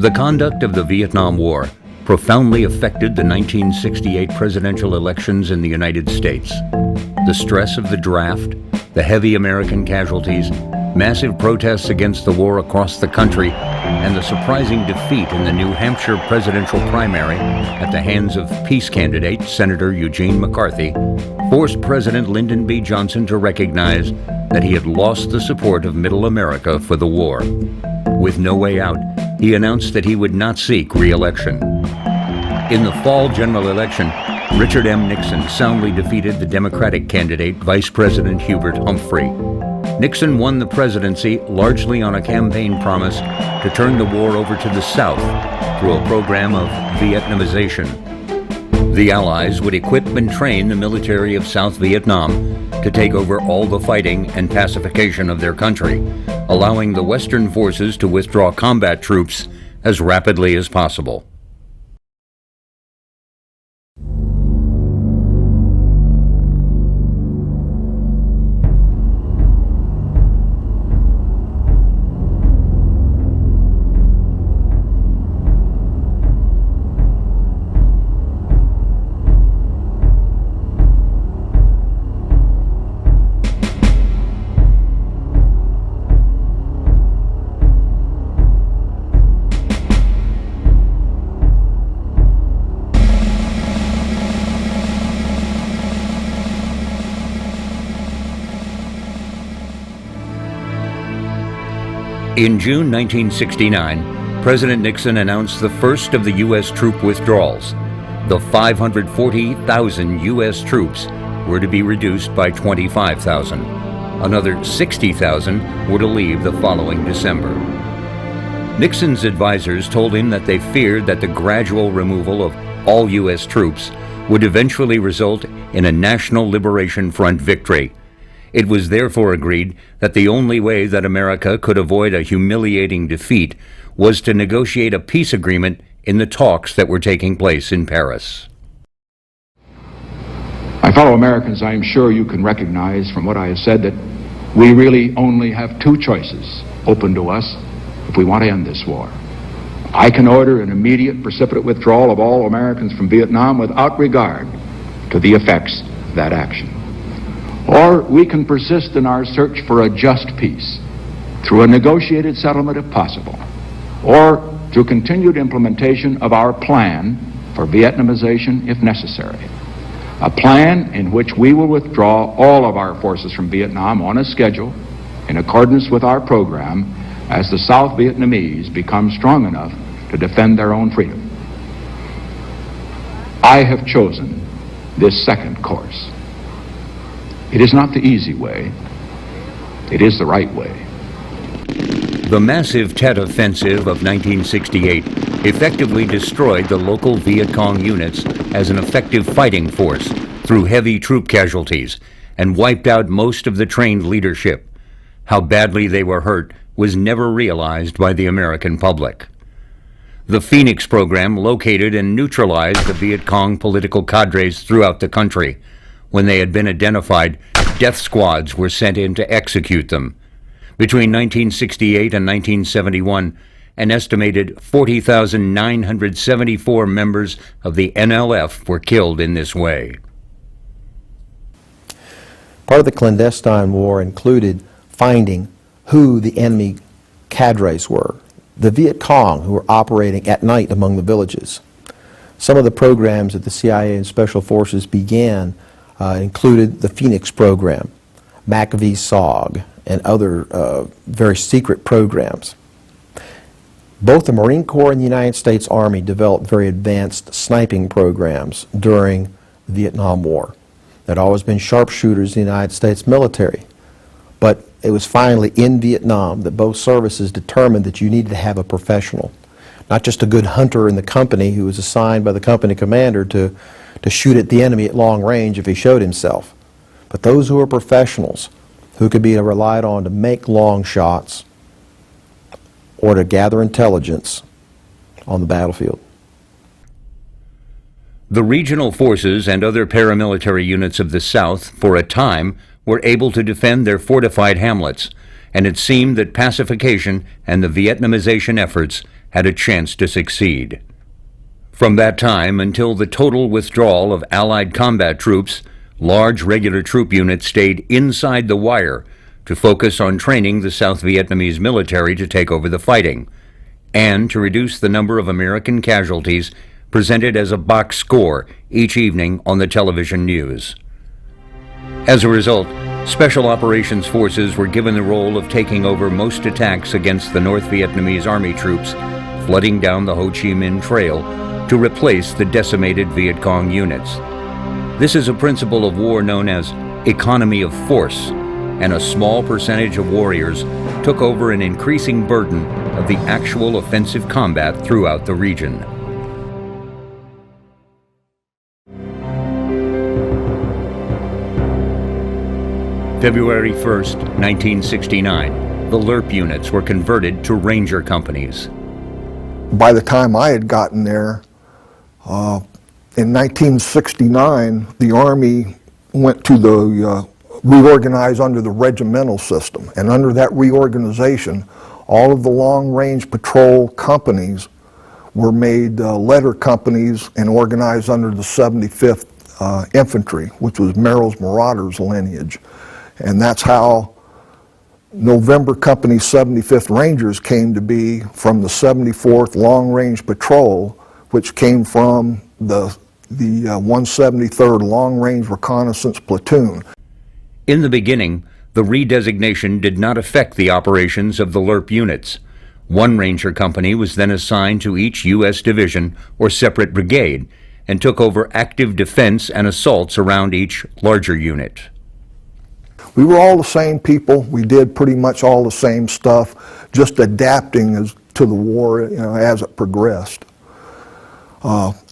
The conduct of the Vietnam War profoundly affected the 1968 presidential elections in the United States. The stress of the draft, the heavy American casualties, massive protests against the war across the country, and the surprising defeat in the New Hampshire presidential primary at the hands of peace candidate Senator Eugene McCarthy forced President Lyndon B. Johnson to recognize that he had lost the support of Middle America for the war. With no way out, he announced that he would not seek re-election. In the fall general election, Richard M. Nixon soundly defeated the Democratic candidate Vice President Hubert Humphrey. Nixon won the presidency largely on a campaign promise to turn the war over to the South through a program of Vietnamization. The Allies would equip and train the military of South Vietnam to take over all the fighting and pacification of their country, allowing the Western forces to withdraw combat troops as rapidly as possible. In June 1969, President Nixon announced the first of the U.S. troop withdrawals. The 540,000 U.S. troops were to be reduced by 25,000. Another 60,000 were to leave the following December. Nixon's advisors told him that they feared that the gradual removal of all U.S. troops would eventually result in a National Liberation Front victory. It was therefore agreed that the only way that America could avoid a humiliating defeat was to negotiate a peace agreement in the talks that were taking place in Paris. My fellow Americans, I am sure you can recognize from what I have said that we really only have two choices open to us if we want to end this war. I can order an immediate, precipitate withdrawal of all Americans from Vietnam without regard to the effects of that action. Or we can persist in our search for a just peace through a negotiated settlement if possible, or through continued implementation of our plan for Vietnamization if necessary. A plan in which we will withdraw all of our forces from Vietnam on a schedule in accordance with our program as the South Vietnamese become strong enough to defend their own freedom. I have chosen this second course. It is not the easy way. It is the right way. The massive Tet Offensive of 1968 effectively destroyed the local Viet Cong units as an effective fighting force through heavy troop casualties and wiped out most of the trained leadership. How badly they were hurt was never realized by the American public. The Phoenix program located and neutralized the Viet Cong political cadres throughout the country. When they had been identified, death squads were sent in to execute them. Between 1968 and 1971, an estimated 40,974 members of the NLF were killed in this way. Part of the clandestine war included finding who the enemy cadres were, the Viet Cong who were operating at night among the villages. Some of the programs that the CIA and Special Forces began included the Phoenix program, McAfee's SOG, and other very secret programs. Both the Marine Corps and the United States Army developed very advanced sniping programs during the Vietnam War. There had always been sharpshooters in the United States military, but it was finally in Vietnam that both services determined that you needed to have a professional, not just a good hunter in the company who was assigned by the company commander to shoot at the enemy at long range if he showed himself, but those who were professionals who could be relied on to make long shots or to gather intelligence on the battlefield. The regional forces and other paramilitary units of the South, for a time, were able to defend their fortified hamlets, and it seemed that pacification and the Vietnamization efforts had a chance to succeed. From that time until the total withdrawal of Allied combat troops, large regular troop units stayed inside the wire to focus on training the South Vietnamese military to take over the fighting, and to reduce the number of American casualties presented as a box score each evening on the television news. As a result, Special Operations Forces were given the role of taking over most attacks against the North Vietnamese Army troops flooding down the Ho Chi Minh Trail to replace the decimated Viet Cong units. This is a principle of war known as economy of force, and a small percentage of warriors took over an increasing burden of the actual offensive combat throughout the region. February 1st, 1969, the LRP units were converted to Ranger companies. By the time I had gotten there, in 1969, the Army went to the reorganize under the regimental system, and under that reorganization, all of the long-range patrol companies were made letter companies and organized under the 75th Infantry, which was Merrill's Marauders lineage. And that's how November Company 75th Rangers came to be, from the 74th Long Range Patrol, which came from the 173rd Long Range Reconnaissance Platoon. In the beginning, the redesignation did not affect the operations of the LRP units. One Ranger company was then assigned to each U.S. division or separate brigade and took over active defense and assaults around each larger unit. We were all the same people. We did pretty much all the same stuff, just adapting to the war, as it progressed.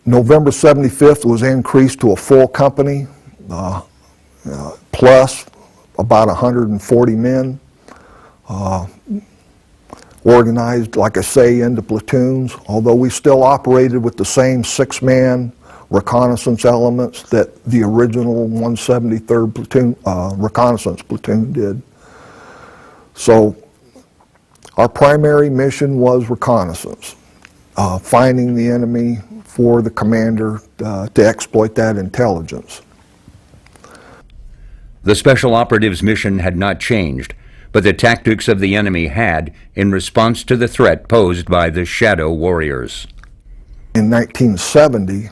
November 75th was increased to a full company, plus about 140 men, organized, like I say, into platoons, although we still operated with the same 6-man reconnaissance elements that the original 173rd platoon, reconnaissance platoon did. So our primary mission was reconnaissance, finding the enemy for the commander to exploit that intelligence. The Special Operatives' mission had not changed, but the tactics of the enemy had in response to the threat posed by the Shadow Warriors. In 1970,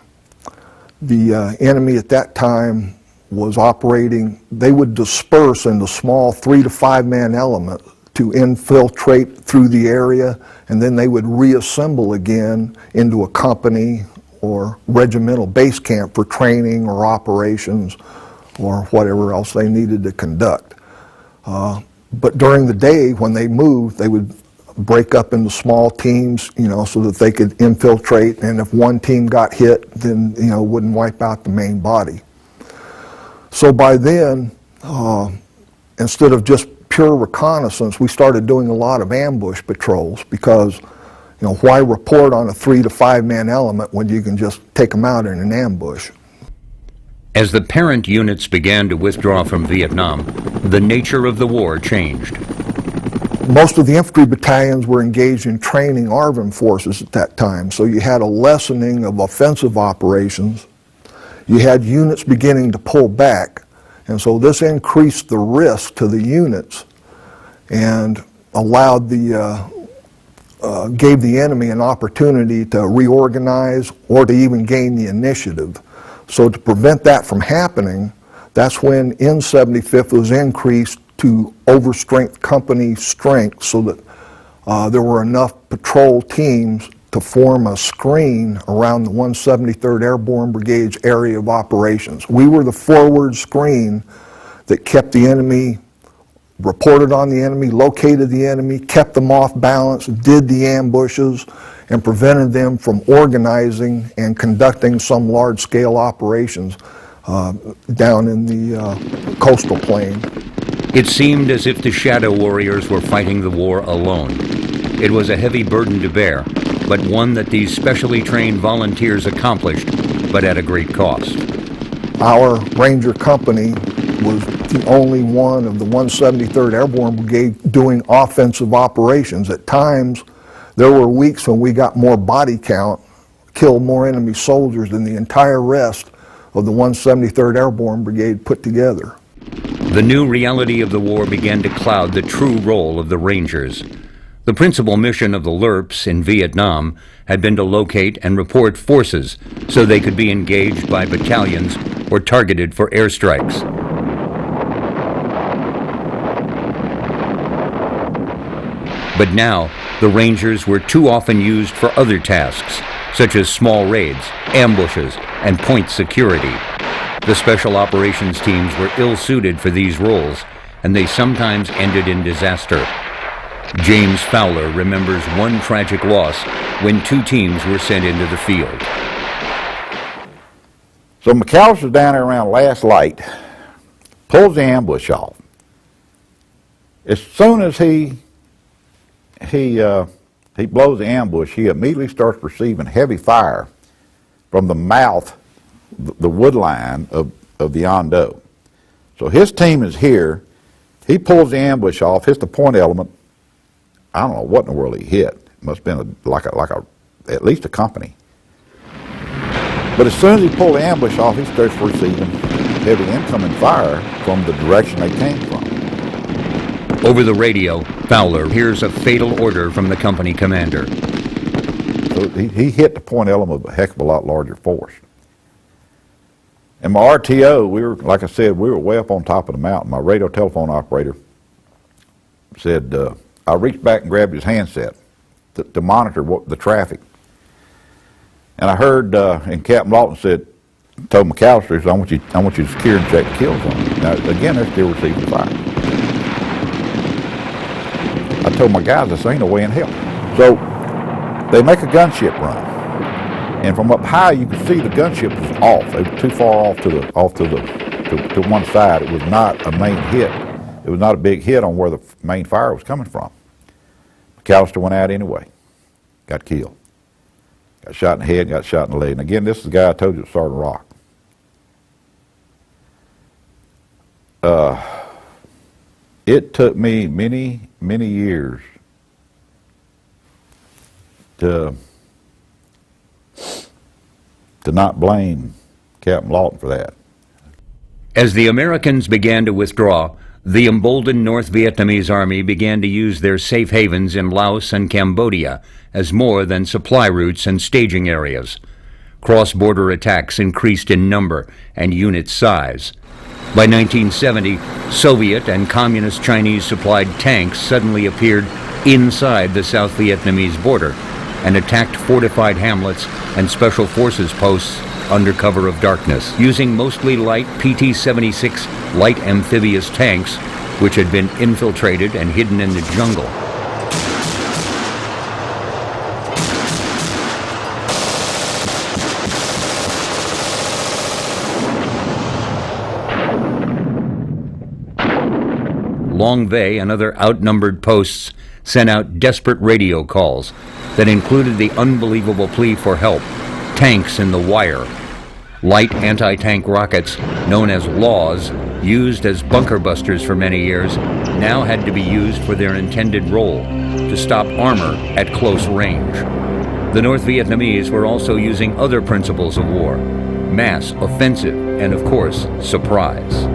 the enemy at that time was operating, they would disperse into small 3 to 5 man elements to infiltrate through the area, and then they would reassemble again into a company or regimental base camp for training or operations or whatever else they needed to conduct. But during the day when they moved, they would break up into small teams, so that they could infiltrate, and if one team got hit, then, it wouldn't wipe out the main body. So by then, instead of just pure reconnaissance, we started doing a lot of ambush patrols because, why report on a 3 to 5 man element when you can just take them out in an ambush? As the parent units began to withdraw from Vietnam, the nature of the war changed. Most of the infantry battalions were engaged in training ARVN forces at that time, so you had a lessening of offensive operations. You had units beginning to pull back, and so this increased the risk to the units and allowed gave the enemy an opportunity to reorganize or to even gain the initiative. So to prevent that from happening, that's when in 75th was increased to overstrength company strength, so that there were enough patrol teams to form a screen around the 173rd Airborne Brigade's area of operations. We were the forward screen that kept the enemy, reported on the enemy, located the enemy, kept them off balance, did the ambushes, and prevented them from organizing and conducting some large-scale operations down in the coastal plain. It seemed as if the Shadow Warriors were fighting the war alone. It was a heavy burden to bear, but one that these specially trained volunteers accomplished, but at a great cost. Our Ranger company was the only one of the 173rd Airborne Brigade doing offensive operations. At times, there were weeks when we got more body count, killed more enemy soldiers than the entire rest of the 173rd Airborne Brigade put together. The new reality of the war began to cloud the true role of the Rangers. The principal mission of the LRPs in Vietnam had been to locate and report forces so they could be engaged by battalions or targeted for airstrikes. But now, the Rangers were too often used for other tasks, such as small raids, ambushes, and point security. The special operations teams were ill-suited for these roles, and they sometimes ended in disaster. James Fowler remembers one tragic loss when 2 teams were sent into the field. So McAllister's down there around last light, pulls the ambush off. As soon as he blows the ambush, he immediately starts receiving heavy fire from the mouth, the wood line of the Ondo. So his team is here. He pulls the ambush off, hits the point element. I don't know what in the world he hit. It must have been at least a company. But as soon as he pulled the ambush off, he starts receiving heavy incoming fire from the direction they came from. Over the radio, Fowler hears a fatal order from the company commander. So he hit the point element of a heck of a lot larger force. And my RTO, like I said, we were way up on top of the mountain. My radio telephone operator said, I reached back and grabbed his handset to monitor the traffic. And I heard, and Captain Lawton told McAllister, I want you to secure and check the kills on him. Now, again, they're still receiving fire. I told my guys, this ain't no way in hell. So they make a gunship run. And from up high, you could see the gunship was off. It was too far off to one side. It was not a main hit. It was not a big hit on where the main fire was coming from. McAllister went out anyway, got killed. Got shot in the head, got shot in the leg. And again, this is the guy I told you, Sergeant Rock. It took me many, many years to not blame Captain Lawton for that. As the Americans began to withdraw, the emboldened North Vietnamese army began to use their safe havens in Laos and Cambodia as more than supply routes and staging areas. Cross-border attacks increased in number and unit size. By 1970, Soviet and Communist Chinese-supplied tanks suddenly appeared inside the South Vietnamese border and attacked fortified hamlets and special forces posts under cover of darkness, using mostly light PT-76 light amphibious tanks, which had been infiltrated and hidden in the jungle. Long Vey and other outnumbered posts sent out desperate radio calls that included the unbelievable plea for help: tanks in the wire. Light anti-tank rockets, known as LAWs, used as bunker busters for many years, now had to be used for their intended role, to stop armor at close range. The North Vietnamese were also using other principles of war: mass, offensive, and of course, surprise.